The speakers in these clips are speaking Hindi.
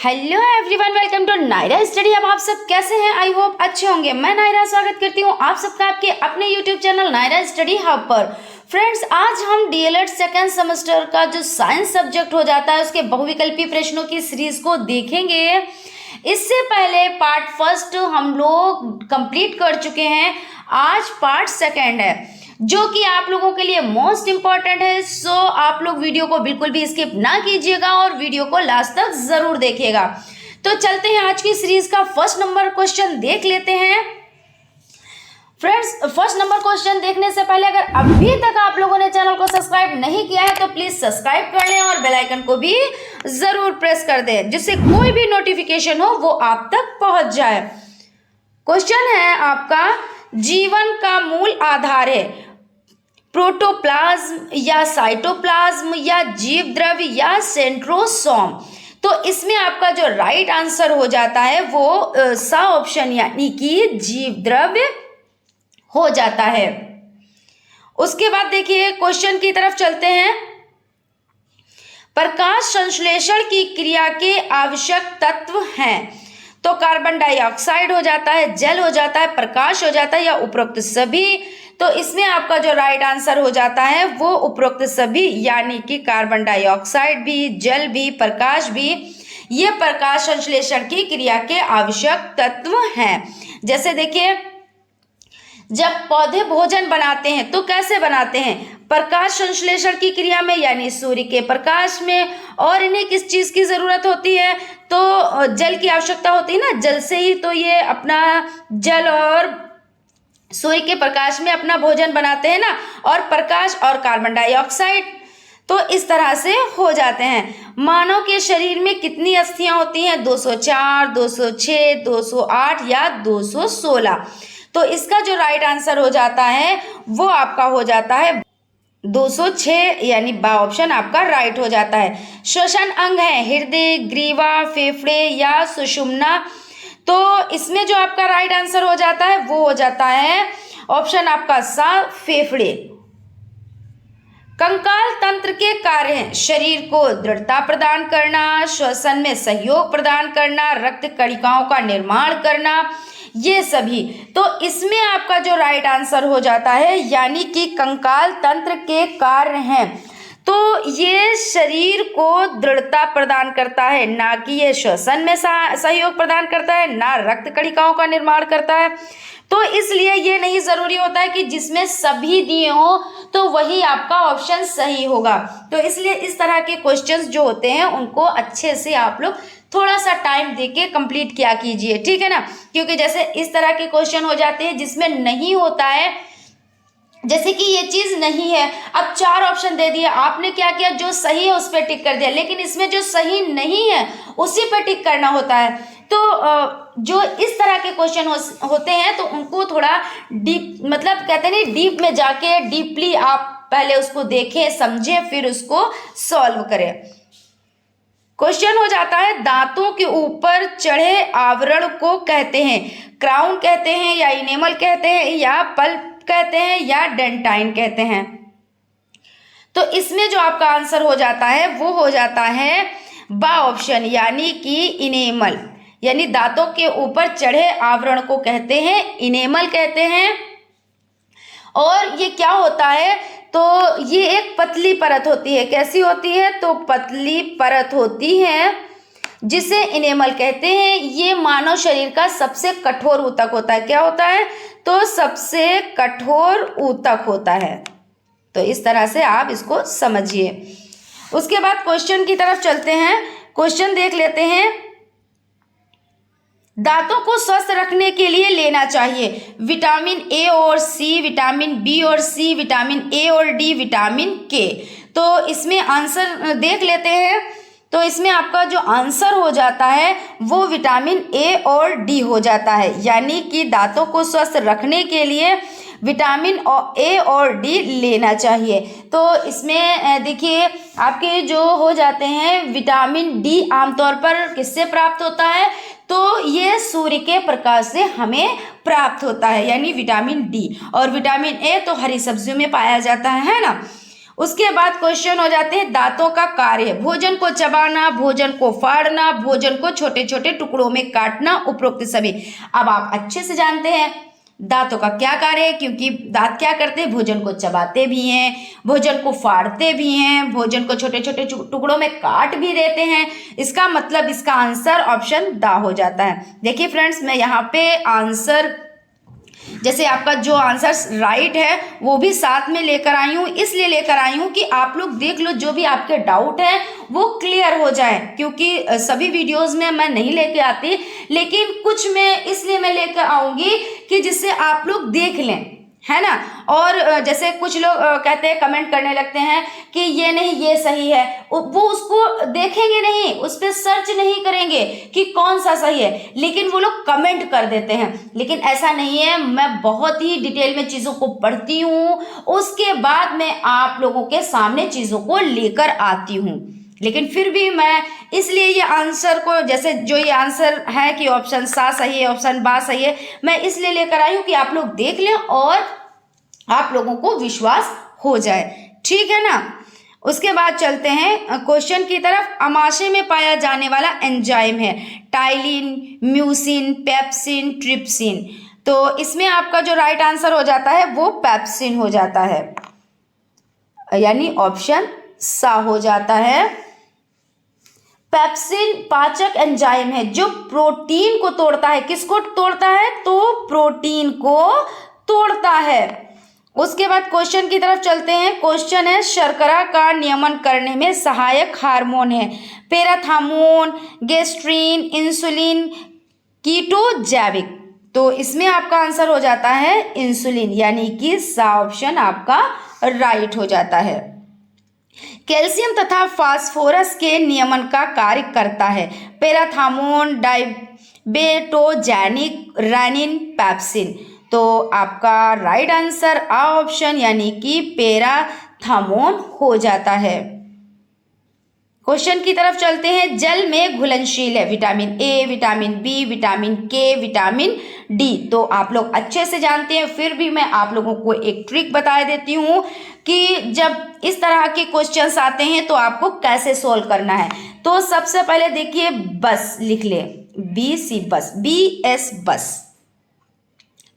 Hello everyone, welcome to Naira study. अब आप सब कैसे हैं? आई होप अच्छे होंगे। मैं नायरा स्वागत करती हूँ आप सबका आपके अपने YouTube channel Naira study hub पर। फ्रेंड्स, आज हम डीएलएड सेकेंड सेमेस्टर का जो साइंस सब्जेक्ट हो जाता है उसके बहुविकल्पी प्रश्नों की सीरीज को देखेंगे। इससे पहले पार्ट फर्स्ट हम लोग कंप्लीट कर चुके हैं। आज पार्ट सेकेंड है जो कि आप लोगों के लिए मोस्ट इम्पॉर्टेंट है। सो आप लोग वीडियो को बिल्कुल भी स्किप ना कीजिएगा और वीडियो को लास्ट तक जरूर देखिएगा। तो चलते हैं आज की सीरीज का फर्स्ट नंबर क्वेश्चन देख लेते हैं। फ्रेंड्स, फर्स्ट नंबर क्वेश्चन देखने से पहले अगर अभी तक आप लोगों ने चैनल को सब्सक्राइब नहीं किया है तो प्लीज सब्सक्राइब कर लें और बेल आइकन को भी जरूर प्रेस कर दें जिससे कोई भी नोटिफिकेशन हो वो आप तक पहुंच जाए। क्वेश्चन है आपका, जीवन का मूल आधार है प्रोटोप्लाज्म या साइटोप्लाज्म या जीव द्रव्य या सेंट्रोसोम। तो इसमें आपका जो राइट आंसर हो जाता है वो सा ऑप्शन यानी कि जीव द्रव्य हो जाता है। उसके बाद देखिए क्वेश्चन की तरफ चलते हैं। प्रकाश संश्लेषण की क्रिया के आवश्यक तत्व हैं। तो कार्बन डाइऑक्साइड हो जाता है, जल हो जाता है, प्रकाश हो जाता है या उपरोक्त सभी। तो इसमें आपका जो राइट आंसर हो जाता है वो उपरोक्त सभी यानी कि कार्बन डाइऑक्साइड भी, जल भी, प्रकाश भी, ये प्रकाश संश्लेषण की क्रिया के आवश्यक तत्व हैं। जैसे देखिए, जब पौधे भोजन बनाते हैं तो कैसे बनाते हैं? प्रकाश संश्लेषण की क्रिया में यानी सूर्य के प्रकाश में। और इन्हें किस चीज की जरूरत होती है? तो जल की आवश्यकता होती है ना, जल से ही तो ये अपना जल और सूर्य के प्रकाश में अपना भोजन बनाते हैं ना, और प्रकाश और कार्बन डाइऑक्साइड तो इस तरह से हो जाते हैं। मानव के शरीर में कितनी अस्थियां होती हैं? 204, 206, 208 या 216। तो इसका जो राइट आंसर हो जाता है वो आपका हो जाता है 206 यानी बा ऑप्शन आपका राइट हो जाता है। श्वसन अंग है हृदय, ग्रीवा, फेफड़े या सुषुम्ना। तो इसमें जो आपका राइट आंसर हो जाता है वो हो जाता है ऑप्शन आपका सा, फेफड़े। कंकाल तंत्र के कार्य हैं शरीर को दृढ़ता प्रदान करना, श्वसन में सहयोग प्रदान करना, रक्त कणिकाओं का निर्माण करना, ये सभी। तो इसमें आपका जो राइट आंसर हो जाता है यानी कि कंकाल तंत्र के कार्य हैं तो ये शरीर को दृढ़ता प्रदान करता है, ना कि ये श्वसन में सहयोग प्रदान करता है, ना रक्त कणिकाओं का निर्माण करता है। तो इसलिए ये नहीं जरूरी होता है कि जिसमें सभी दिए हो तो वही आपका ऑप्शन सही होगा। तो इसलिए इस तरह के क्वेश्चंस जो होते हैं उनको अच्छे से आप लोग थोड़ा सा टाइम देके कंप्लीट किया कीजिए, ठीक है ना। क्योंकि जैसे इस तरह के क्वेश्चन हो जाते हैं जिसमें नहीं होता है, जैसे कि ये चीज नहीं है, अब 4 ऑप्शन दे दिए, आपने क्या किया, जो सही है उस पर टिक कर दिया, लेकिन इसमें जो सही नहीं है उसी पर टिक करना होता है। तो जो इस तरह के क्वेश्चन होते हैं तो उनको थोड़ा डीप, मतलब कहते हैं नहीं, डीप में जाके डीपली आप पहले उसको देखें, समझें, फिर उसको सॉल्व करें। क्वेश्चन हो जाता है, दांतों के ऊपर चढ़े आवरण को कहते हैं क्राउन कहते हैं या इनेमल कहते हैं या पल्प कहते हैं या डेंटाइन कहते हैं। तो इसमें जो आपका आंसर हो जाता है वो हो जाता है बा ऑप्शन यानी कि इनेमल, यानी दांतों के ऊपर चढ़े आवरण को कहते हैं इनेमल कहते हैं। और ये क्या होता है? तो ये एक पतली परत होती है। कैसी होती है? तो पतली परत होती है जिसे इनेमल कहते हैं। ये मानव शरीर का सबसे कठोर ऊतक होता है। क्या होता है? तो सबसे कठोर ऊतक होता है। तो इस तरह से आप इसको समझिए। उसके बाद क्वेश्चन की तरफ चलते हैं। क्वेश्चन देख लेते हैं। दांतों को स्वस्थ रखने के लिए लेना चाहिए विटामिन ए और सी, विटामिन बी और सी, विटामिन ए और डी, विटामिन के। तो इसमें आंसर देख लेते हैं। तो इसमें आपका जो आंसर हो जाता है वो विटामिन ए और डी हो जाता है, यानी कि दांतों को स्वस्थ रखने के लिए विटामिन ए और डी लेना चाहिए। तो इसमें देखिए आपके जो हो जाते हैं विटामिन डी आमतौर पर किससे प्राप्त होता है? तो ये सूर्य के प्रकाश से हमें प्राप्त होता है, यानी विटामिन डी। और विटामिन ए तो हरी सब्जियों में पाया जाता है ना। उसके बाद क्वेश्चन हो जाते हैं दांतों का कार्य, भोजन को चबाना, भोजन को फाड़ना, भोजन को छोटे छोटे टुकड़ों में काटना, उपरोक्त सभी। अब आप अच्छे से जानते हैं दांतों का क्या कार्य है, क्योंकि दांत क्या करते हैं, भोजन को चबाते भी हैं, भोजन को फाड़ते भी हैं, भोजन को छोटे छोटे टुकड़ों में काट भी देते हैं। इसका मतलब इसका आंसर ऑप्शन दा हो जाता है। देखिए फ्रेंड्स, मैं यहाँ पे आंसर जैसे आपका जो आंसर राइट है वो भी साथ में लेकर आई हूँ, इसलिए लेकर आई हूँ कि आप लोग देख लो, जो भी आपके डाउट है वो क्लियर हो जाए, क्योंकि सभी वीडियोस में मैं नहीं लेके आती, लेकिन कुछ में इसलिए मैं लेकर आऊँगी कि जिससे आप लोग देख लें, है ना। और जैसे कुछ लोग कहते हैं, कमेंट करने लगते हैं कि ये नहीं ये सही है, वो उसको देखेंगे नहीं, उस पर सर्च नहीं करेंगे कि कौन सा सही है, लेकिन वो लोग कमेंट कर देते हैं। लेकिन ऐसा नहीं है, मैं बहुत ही डिटेल में चीज़ों को पढ़ती हूँ, उसके बाद मैं आप लोगों के सामने चीज़ों को लेकर आती हूँ। लेकिन फिर भी मैं इसलिए ये आंसर को, जैसे जो ये आंसर है कि ऑप्शन सा सही है, ऑप्शन बा सही है, मैं इसलिए लेकर आई हूँ कि आप लोग देख लें और आप लोगों को विश्वास हो जाए, ठीक है ना। उसके बाद चलते हैं क्वेश्चन की तरफ। अमाशय में पाया जाने वाला एंजाइम है टाइलिन, म्यूसिन, पेप्सिन, ट्रिप्सिन। तो इसमें आपका जो राइट आंसर हो जाता है वो पेप्सिन हो जाता है, यानी ऑप्शन सा हो जाता है। पेप्सिन पाचक एंजाइम है जो प्रोटीन को तोड़ता है। किसको तोड़ता है, तो प्रोटीन को तोड़ता है। उसके बाद क्वेश्चन की तरफ चलते हैं। क्वेश्चन है शर्करा का नियमन करने में सहायक हार्मोन है पैराथार्मोन, गेस्ट्रीन, इंसुलिन, कीटोजैविक। तो इसमें आपका आंसर हो जाता है इंसुलिन, यानी कि सा ऑप्शन आपका राइट हो जाता है। कैल्शियम तथा फास्फोरस के नियमन का कार्य करता है पैराथार्मोन, डायबेटोजेनिक, रेनिन, पेप्सिन। तो आपका राइट आंसर आ ऑप्शन, यानी कि पैराथार्मोन हो जाता है। क्वेश्चन की तरफ चलते हैं। जल में घुलनशील है vitamin A, vitamin B, vitamin K, vitamin D. तो आप लोग अच्छे से जानते हैं, फिर भी मैं आप लोगों को एक ट्रिक बता देती हूँ कि जब इस तरह के क्वेश्चंस आते हैं तो आपको कैसे सोल्व करना है। तो सबसे पहले देखिए, बस लिख ले, बी सी बस, बी एस बस,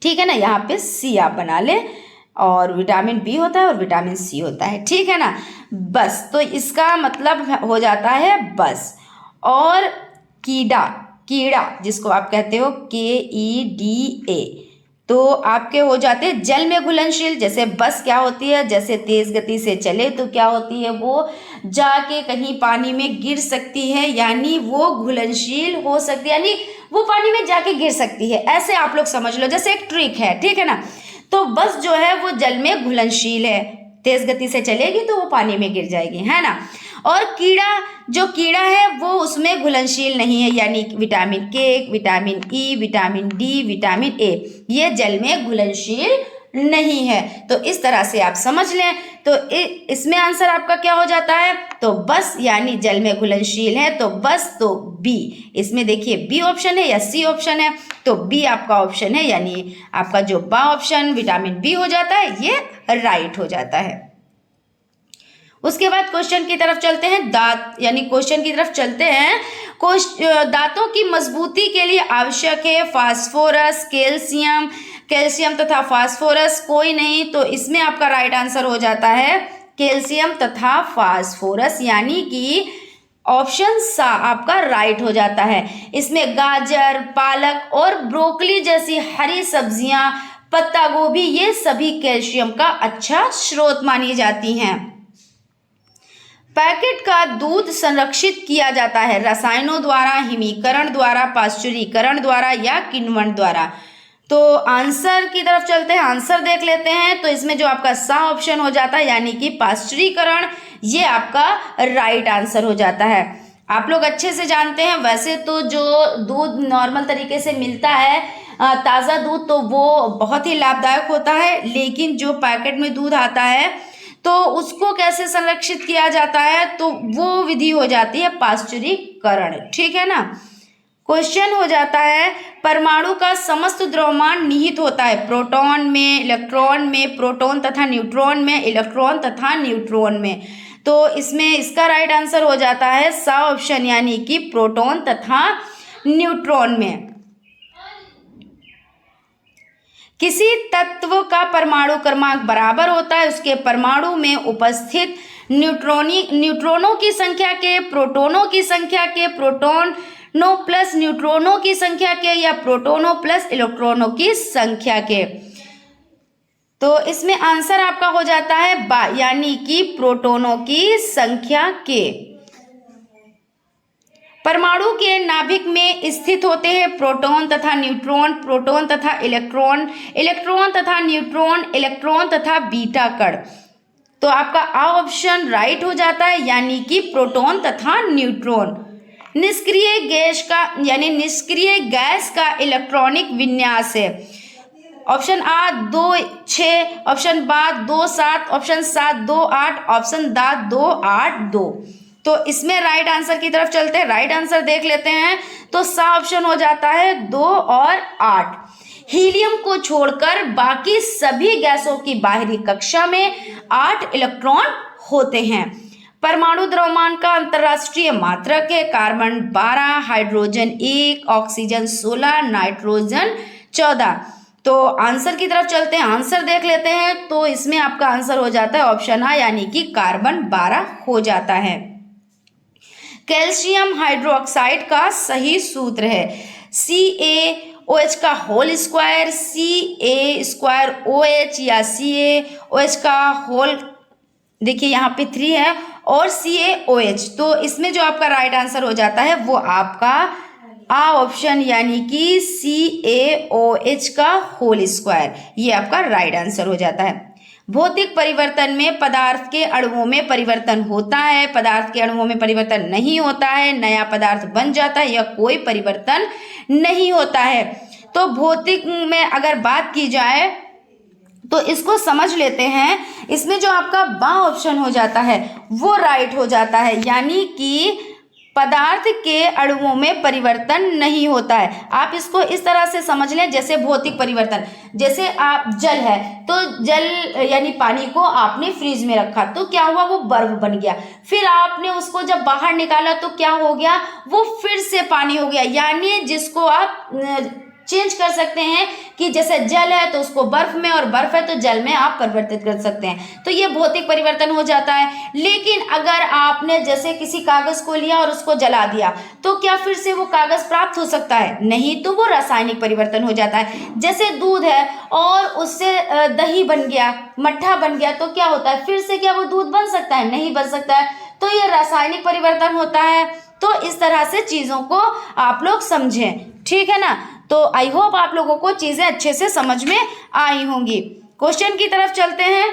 ठीक है ना। यहाँ पे सी आप बना ले, और विटामिन बी होता है और विटामिन सी होता है, ठीक है ना। बस, तो इसका मतलब हो जाता है बस। और कीड़ा, कीड़ा जिसको आप कहते हो KEDA, तो आपके हो जाते हैं जल में घुलनशील। जैसे बस क्या होती है, जैसे तेज गति से चले तो क्या होती है, वो जाके कहीं पानी में गिर सकती है, यानी वो घुलनशील हो सकती है, यानी वो पानी में जाके गिर सकती है। ऐसे आप लोग समझ लो, जैसे एक ट्रिक है, ठीक है ना। तो बस जो है वो जल में घुलनशील है, तेज गति से चलेगी तो वो पानी में गिर जाएगी, है ना। और कीड़ा, जो कीड़ा है वो उसमें घुलनशील नहीं है, यानी vitamin K, vitamin E, vitamin D, vitamin A, ये जल में घुलनशील नहीं है। तो इस तरह से आप समझ लें। तो इसमें आंसर आपका क्या हो जाता है, तो बस, यानी जल में घुलनशील है तो बस, तो बी। इसमें देखिए बी ऑप्शन है या सी ऑप्शन है, तो बी आपका ऑप्शन है, यानी आपका जो बा ऑप्शन विटामिन बी हो जाता है, ये राइट हो जाता है। उसके बाद क्वेश्चन की तरफ चलते हैं। दांत, यानी क्वेश्चन की तरफ चलते हैं। दांतों की मजबूती के लिए आवश्यक है फास्फोरस, कैल्शियम, कैल्शियम तथा फास्फोरस कोई नहीं। तो इसमें आपका राइट आंसर हो जाता है कैल्शियम तथा फास्फोरस, यानी कि ऑप्शन सा आपका राइट हो जाता है। इसमें गाजर, पालक और ब्रोकली जैसी हरी सब्जियां, पत्ता गोभी, ये सभी कैल्शियम का अच्छा स्रोत मानी जाती हैं। पैकेट का दूध संरक्षित किया जाता है रसायनों द्वारा, हिमीकरण द्वारा, पाश्चुरीकरण द्वारा या किण्वन द्वारा। तो आंसर की तरफ चलते हैं, आंसर देख लेते हैं। तो इसमें जो आपका सा ऑप्शन हो जाता है, यानी कि पाश्चुरीकरण, ये आपका राइट आंसर हो जाता है। आप लोग अच्छे से जानते हैं, वैसे तो जो दूध नॉर्मल तरीके से मिलता है ताज़ा दूध, तो वो बहुत ही लाभदायक होता है, लेकिन जो पैकेट में दूध आता है तो उसको कैसे संरक्षित किया जाता है, तो वो विधि हो जाती है पाश्चुरीकरण, ठीक है ना। क्वेश्चन हो जाता है, परमाणु का समस्त द्रव्यमान निहित होता है प्रोटॉन में, इलेक्ट्रॉन में, प्रोटॉन तथा न्यूट्रॉन में, इलेक्ट्रॉन तथा न्यूट्रॉन में। तो इसमें इसका राइट आंसर हो जाता है सा ऑप्शन, यानी कि प्रोटॉन तथा न्यूट्रॉन में। किसी तत्व का परमाणु क्रमांक बराबर होता है उसके परमाणु में उपस्थित न्यूट्रॉनों की संख्या के, प्रोटॉनों की संख्या के, प्रोटॉनों प्लस न्यूट्रॉनों की संख्या के, या प्रोटॉनों प्लस इलेक्ट्रॉनों की संख्या के। तो इसमें आंसर आपका हो जाता है बा, यानी कि प्रोटॉनों की संख्या के। परमाणु के नाभिक में स्थित होते हैं प्रोटॉन तथा न्यूट्रॉन, प्रोटॉन तथा इलेक्ट्रॉन, इलेक्ट्रॉन तथा न्यूट्रॉन, इलेक्ट्रॉन तथा बीटा कण। तो आपका आ ऑप्शन राइट हो जाता है, यानी कि प्रोटॉन तथा न्यूट्रॉन। निष्क्रिय गैस का यानी निष्क्रिय गैस का इलेक्ट्रॉनिक विन्यास है। ऑप्शन आ 2 6, ऑप्शन बा 2 7, ऑप्शन 7 2 8, ऑप्शन दा 2 8 2। तो इसमें राइट आंसर की तरफ चलते हैं, राइट आंसर देख लेते हैं। तो सा ऑप्शन हो जाता है 2 और 8। हीलियम को छोड़कर बाकी सभी गैसों की बाहरी कक्षा में 8 इलेक्ट्रॉन होते हैं। परमाणु द्रव्यमान का अंतरराष्ट्रीय मात्रक है कार्बन 12, हाइड्रोजन 1, ऑक्सीजन 16, नाइट्रोजन 14। तो आंसर की तरफ चलते हैं, आंसर देख लेते हैं। तो इसमें आपका आंसर हो जाता है ऑप्शन आ, यानी कि कार्बन 12 हो जाता है। कैल्शियम हाइड्रोक्साइड का सही सूत्र है CaOH का होल स्क्वायर, CA2OH या CaOH का होल, देखिए यहाँ पे 3 है, और CaOH। तो इसमें जो आपका राइट आंसर हो जाता है वो आपका आ ऑप्शन, यानी कि CaOH का होल स्क्वायर, ये आपका राइट आंसर हो जाता है। भौतिक परिवर्तन में पदार्थ के अणुओं में परिवर्तन होता है, पदार्थ के अणुओं में परिवर्तन नहीं होता है, नया पदार्थ बन जाता है, या कोई परिवर्तन नहीं होता है। तो भौतिक में अगर बात की जाए तो इसको समझ लेते हैं। इसमें जो आपका बा ऑप्शन हो जाता है वो राइट हो जाता है, यानी कि पदार्थ के अणुओं में परिवर्तन नहीं होता है। आप इसको इस तरह से समझ लें, जैसे भौतिक परिवर्तन, जैसे आप जल है तो जल यानी पानी को आपने फ्रीज में रखा तो क्या हुआ, वो बर्फ बन गया। फिर आपने उसको जब बाहर निकाला तो क्या हो गया, वो फिर से पानी हो गया। यानी जिसको आप चेंज कर सकते हैं कि जैसे जल है तो उसको बर्फ में, और बर्फ है तो जल में आप परिवर्तित कर सकते हैं। तो ये भौतिक परिवर्तन हो जाता है। लेकिन अगर आपने जैसे किसी कागज को लिया और उसको जला दिया तो क्या फिर से वो कागज प्राप्त हो सकता है? नहीं, तो वो रासायनिक परिवर्तन हो जाता है। जैसे दूध है और उससे दही बन गया, मट्ठा बन गया, तो क्या होता है, फिर से क्या वो दूध बन सकता है? नहीं बन सकता है। तो ये रासायनिक परिवर्तन होता है। तो इस तरह से चीजों को आप लोग समझें, ठीक है ना। तो आई होप आप लोगों को चीजें अच्छे से समझ में आई होंगी। क्वेश्चन की तरफ चलते हैं।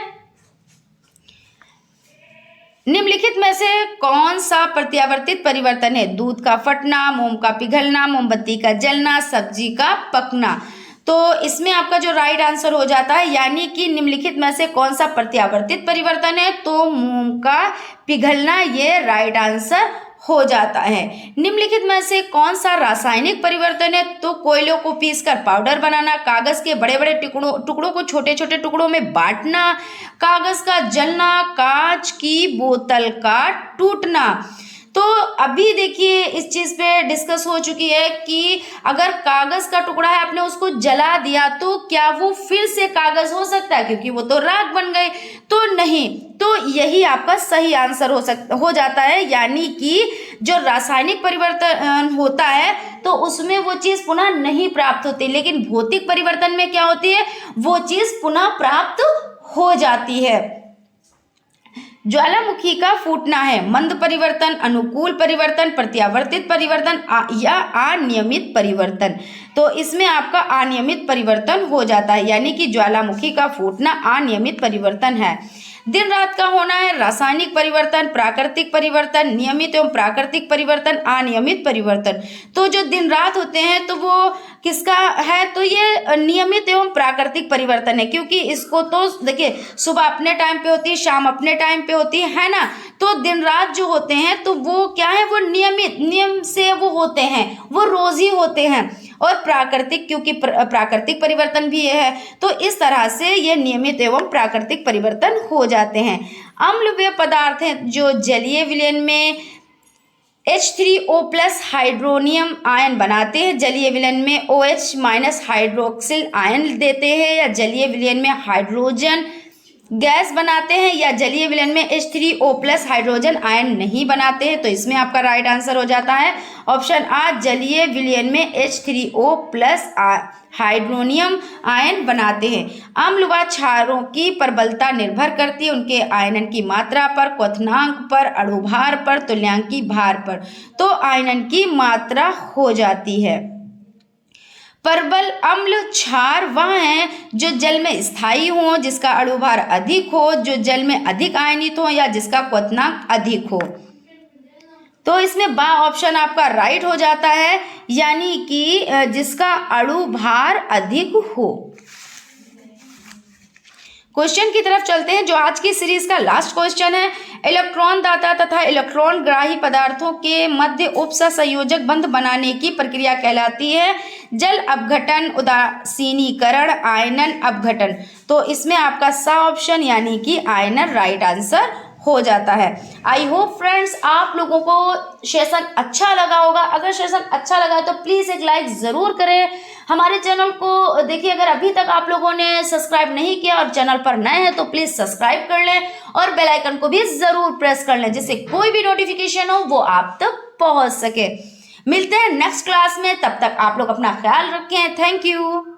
निम्नलिखित में से कौन सा प्रत्यावर्तित परिवर्तन है? दूध का फटना, मोम का पिघलना, मोमबत्ती का जलना, सब्जी का पकना। तो इसमें आपका जो राइट आंसर हो जाता है, यानी कि निम्नलिखित में से कौन सा प्रत्यावर्तित परिवर्तन है? तो मोम का पिघलना, ये राइट आंसर हो जाता है। निम्नलिखित में से कौन सा रासायनिक परिवर्तन है? तो कोयलों को पीसकर पाउडर बनाना, कागज के बड़े बड़े टुकड़ों को छोटे छोटे टुकड़ों में बांटना, कागज का जलना, कांच की बोतल का टूटना। तो अभी देखिए इस चीज पे डिस्कस हो चुकी है कि अगर कागज का टुकड़ा है, आपने उसको जला दिया तो क्या वो फिर से कागज हो सकता है? क्योंकि वो तो राख बन गए। तो नहीं, तो यही आपका सही आंसर हो जाता है। यानी कि जो रासायनिक परिवर्तन होता है तो उसमें वो चीज पुनः नहीं प्राप्त होती, लेकिन भौतिक परिवर्तन में क्या होती है, वो चीज पुनः प्राप्त हो जाती है। ज्वालामुखी का फूटना है मंद परिवर्तन, अनुकूल परिवर्तन, प्रत्यावर्तित परिवर्तन या अनियमित परिवर्तन। तो इसमें आपका अनियमित परिवर्तन हो जाता है, यानी कि ज्वालामुखी का फूटना अनियमित परिवर्तन है। दिन रात का होना है रासायनिक परिवर्तन, प्राकृतिक परिवर्तन, नियमित एवं प्राकृतिक परिवर्तन, अनियमित परिवर्तन। तो जो दिन रात होते हैं तो वो किसका है, तो ये नियमित एवं प्राकृतिक परिवर्तन है, क्योंकि इसको तो देखिए सुबह अपने टाइम पे होती है, शाम अपने टाइम पे होती है ना। तो दिन रात जो होते हैं तो वो क्या है, वो नियमित नियम से वो होते हैं, वो रोज ही होते हैं। और प्राकृतिक, क्योंकि प्राकृतिक परिवर्तन भी ये है, तो इस तरह से ये नियमित एवं प्राकृतिक परिवर्तन हो जाते हैं। अम्ल वे पदार्थ हैं जो जलीय विलयन में H3O+ हाइड्रोनियम आयन बनाते हैं, जलीय विलयन में OH- हाइड्रोक्सिल आयन देते हैं, या जलीय विलयन में हाइड्रोजन गैस बनाते हैं, या जलीय विलयन में H3O+ हाइड्रोजन आयन नहीं बनाते हैं। तो इसमें आपका राइट आंसर हो जाता है ऑप्शन आ, जलीय विलयन में H3O+ हाइड्रोनियम आयन बनाते हैं। अम्ल व क्षारों की प्रबलता निर्भर करती है उनके आयनन की मात्रा पर, क्वथनांक पर, अणुभार पर, तुल्यांकी भार पर। तो आयनन की मात्रा हो जाती है। प्रबल अम्ल क्षार वह हैं जो जल में स्थायी हो, जिसका अणुभार अधिक हो, जो जल में अधिक आयनित हो, या जिसका क्वथनांक अधिक हो। तो इसमें बा ऑप्शन आपका राइट हो जाता है, यानी कि जिसका अणुभार अधिक हो। क्वेश्चन की तरफ चलते हैं, जो आज की सीरीज का लास्ट क्वेश्चन है। इलेक्ट्रॉन दाता तथा इलेक्ट्रॉन ग्राही पदार्थों के मध्य उपसंयोजक बंध बनाने की प्रक्रिया कहलाती है जल अपघटन, उदासीनीकरण, आयनन अपघटन। तो इसमें आपका सा ऑप्शन यानी कि आयनन राइट आंसर हो जाता है। आई होप फ्रेंड्स आप लोगों को सेशन अच्छा लगा होगा। अगर सेशन अच्छा लगा है तो प्लीज़ एक लाइक ज़रूर करें। हमारे चैनल को देखिए, अगर अभी तक आप लोगों ने सब्सक्राइब नहीं किया और चैनल पर नए हैं तो प्लीज़ सब्सक्राइब कर लें और बेल आइकन को भी ज़रूर प्रेस कर लें, जिससे कोई भी नोटिफिकेशन हो वो आप तक पहुंच सके। मिलते हैं नेक्स्ट क्लास में, तब तक आप लोग अपना ख्याल रखें। Thank you.